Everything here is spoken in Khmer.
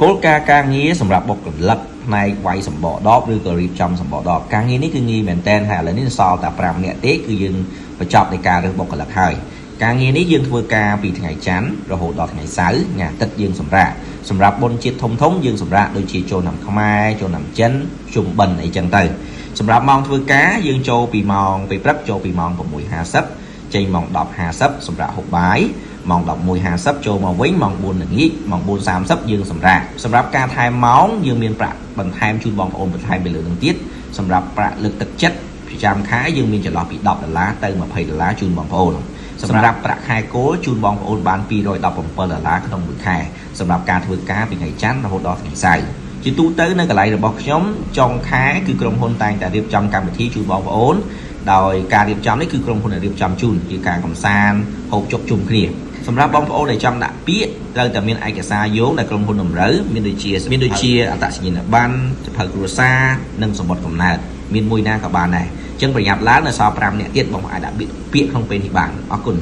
គោលការណ៍ការងារសម្រាប់បុគ្គលិកផ្នែកវាយសម្បកដបឬក៏រៀបចំសម្បកដបការងារនេះគឺងាយមែនតើហើយឥឡូវនេះសល់តែ5នាក់ទេគឺយើងបញ្ចប់នៃការរើសបុគ្គលិកហើយការងារនេះយើងធ្វើការពីថ្ងៃច័ន្ទរហូតដល់ថ្ងៃសៅរ៍ថ្ងៃអាទិត្យយើងសម្រាប់បុណ្យជាតិធំយើងសម្រាប់ដូចជាចូលឆ្នាំខ្មែរចូលឆ្នាំចិនជុំបិណ្ឌអីចឹងទៅសម្រាប់ម៉ោងធ្វើការយើងចូលពីម៉ោងពេលព្រឹកចូលពីម៉ោង 6:50 ចេញម៉ោង 10:50 សម្រាប់ហូបបាយម៉ោង 11:50 ចូលមកវិញម៉ោង 4 ល្ងាចម៉ោង 4:30 យើងសម្រាប់ការថែមម៉ោងយើងមានប្រាក់បន្ថែមជូនបងប្អូនបន្ថែមពីលើនឹងទៀតសម្រាប់ប្រាក់លើកទឹកចិត្តប្រចាំខែយើងមានចន្លោះពី$10ទៅ$20ជូនបងប្អូនសម្រាប់ប្រាក់ខែគោលជូនបងប្អូនបាន$217ក្នុងមួយខែសម្រាប់ការធ្វើការពីថ្ងៃច័ន្ទរហូតដល់ថ្ងៃសៅរ៍ជាទូទៅនៅកន្លែងរបស់ខ្ញុំចុងខែគឺក្រុមហ៊ុនតែងតែរៀបចំកម្មវិធីជូនបងប្អូនដោយការរៀបចំនេះគឺក្រុមហ៊ុនរៀបចំជូនជាការកំសាន្តហូបចុកជុំគ្នាសម្រាប់បងប្អូនដែលចង់ដាក់ពាក្យត្រូវតែមានឯកសារយោងដែលក្រុមហ៊ុនតម្រូវមានដូចជាអត្តសញ្ញាណប័ណ្ណសៀវភៅគ្រួសារនិងសម្បត្តិកំណើតមានមួយណាក៏បានដែរអញ្ចឹងប្រញាប់ឡើងនៅសល់5នាក់ទៀតបងអាចដាក់ពាក្យក្នុងពេលនេះបានអរគុណ